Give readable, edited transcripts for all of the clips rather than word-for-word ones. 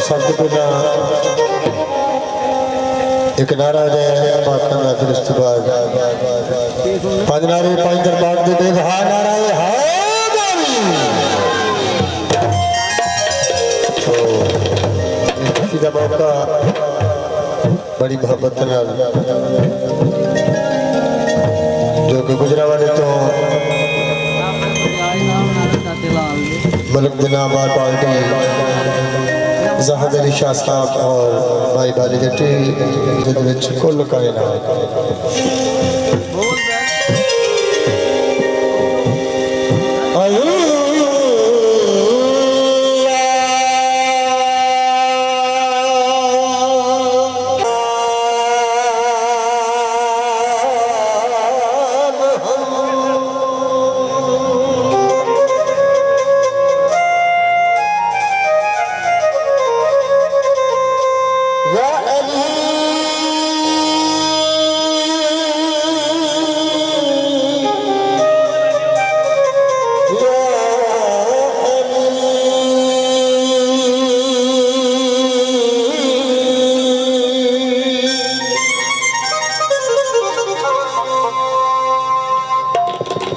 सब तो पहला एक नारा है बात करना, फिर उसके बाद पांच नारे पांच दरबार दे दे हा नारा है हा तो किसी का मौका बड़ी मोहब्बत नाल जो कि गुजरा वाले तो मलिक दिनाबाद पार्टी ज़हद अली शाह साहब और भाई बाली जट्टी कुल कायनात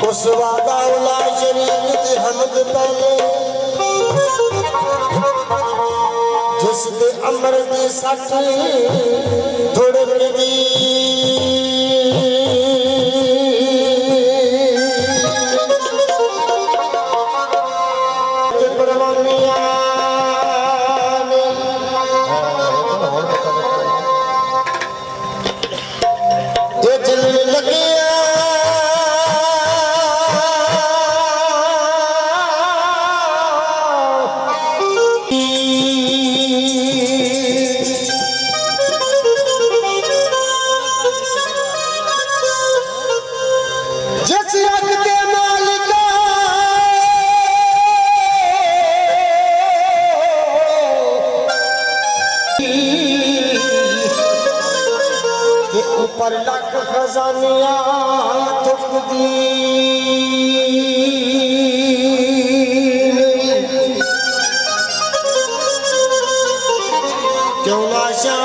उस वादा उला शरीक ते हमद पहले जिस दे अमर दी सट थोड़े दी ऊपर लख खजानिया तुकदी क्यों लाशा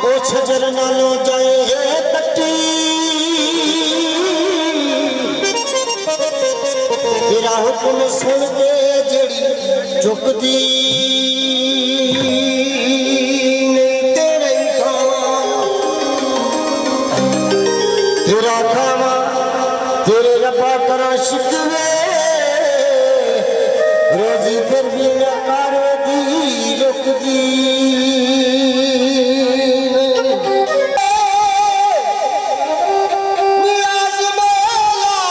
ओ छजर नालो जाए कट्टी तेरा हुक्म सुन के जड़ी चुकदी तेरे रब्बा करा शिकवे रोजी फिर भी न कर दी रुकदी नियाज मौला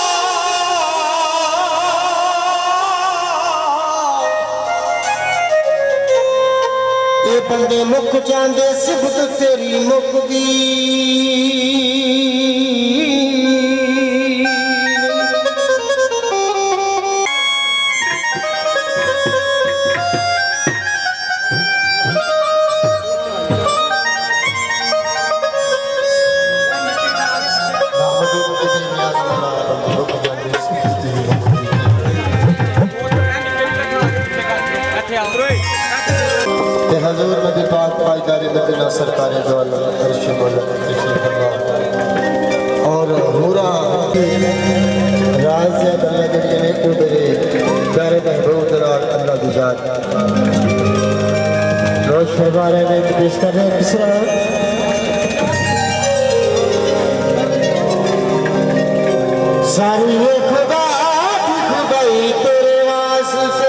ये बंदे मुक जांदे सिफत तेरी मुकदी हजूर नबी पाक पायदारी मदीना सरकार दो अर्श मौला और पूरा राज से अल्लाह के लिए को मेरे प्यारे महबूब दरार अल्लाह दी जात रोज फरमाने में पेश कर रहे हैं किसरा सारी ये खुदा की खुदाई तेरे वास्ते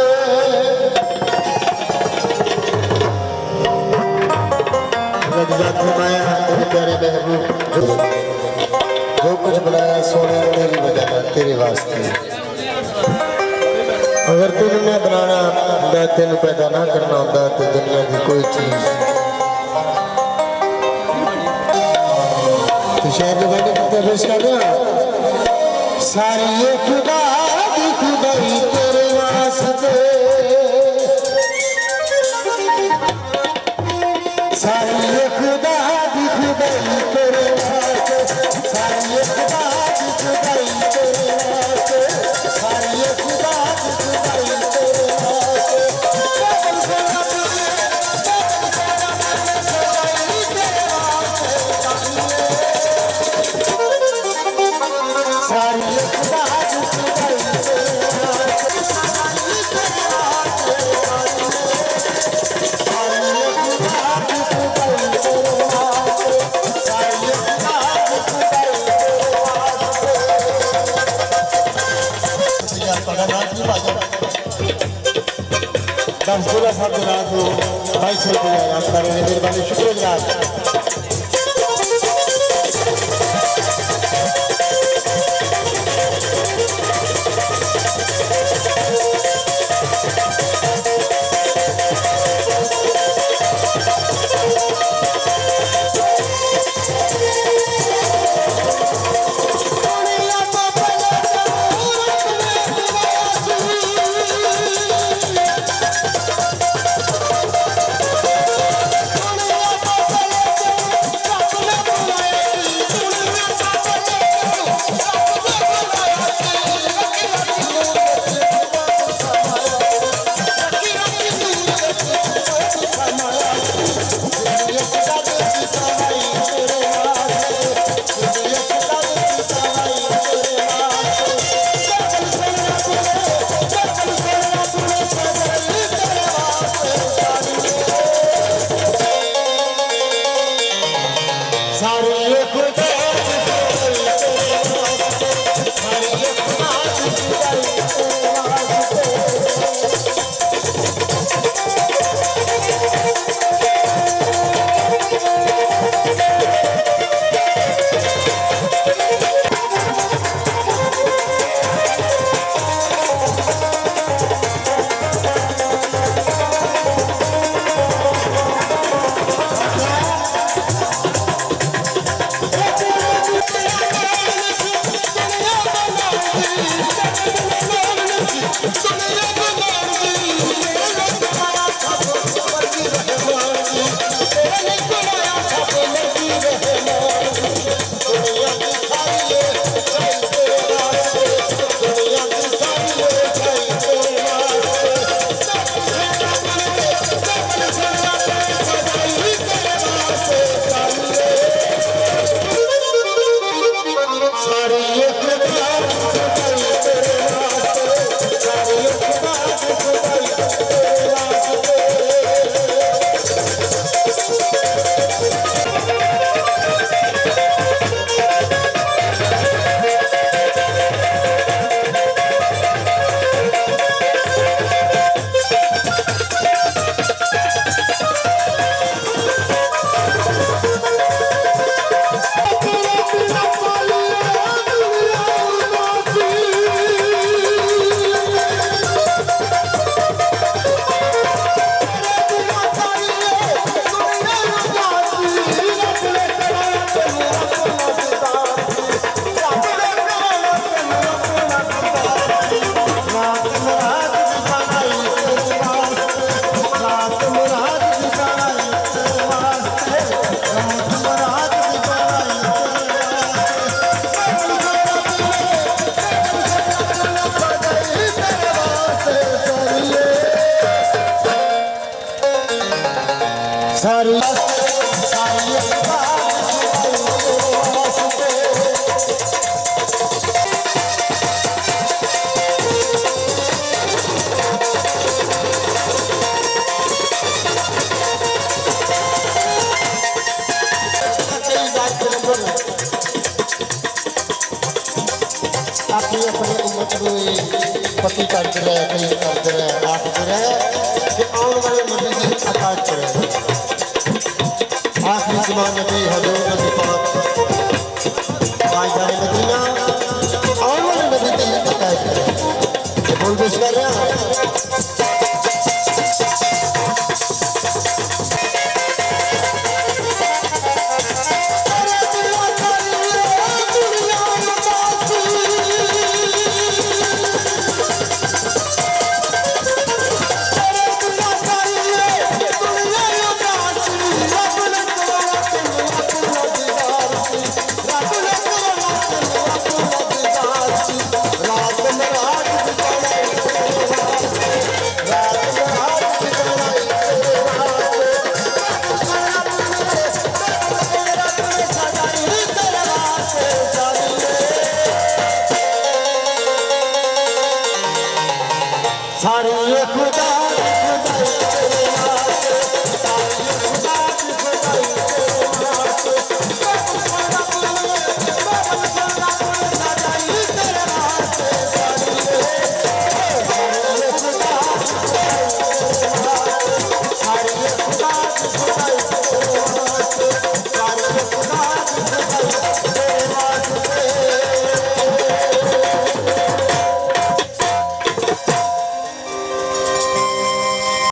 प्यारे महबूब जो कुछ बनाया सोने तेरी वजह तेरे वास्ते अगर तेन मैं बनाना होंगे तेन पैदा ना करना होंगे तो दुनिया की कोई चीज तो शायद मैंने पेश कर दिया सारी ये खुदा की खुदाई तेरे वास्ते सारी ये खुदा की खुदाई तेरे वास्ते सारी ये खुदा की खुदाई तेरे वास्ते सारी ये खुदा की खुदाई तेरे वास्ते ਤੁਹਾਡਾ ਨਾਮ ਕੀ ਭਾਜਾ 10-16 ਸਾਲ ਦੇ ਰਾਤ ਨੂੰ 2200 ਰੁਪਏ ਆਪ ਕਰ ਰਹੇ ਮਿਹਰਬਾਨੀ शुक्रगुजार पति करते रहे कहीं करते रहे आखते रहे कि आने वाले नबी की अताज करे आखिरी ज़मान नबी हजूर नबी पाक जाने मदीना आने वाले नबी की अताज करे बोल पेश कर रहे हैं सारे खुदा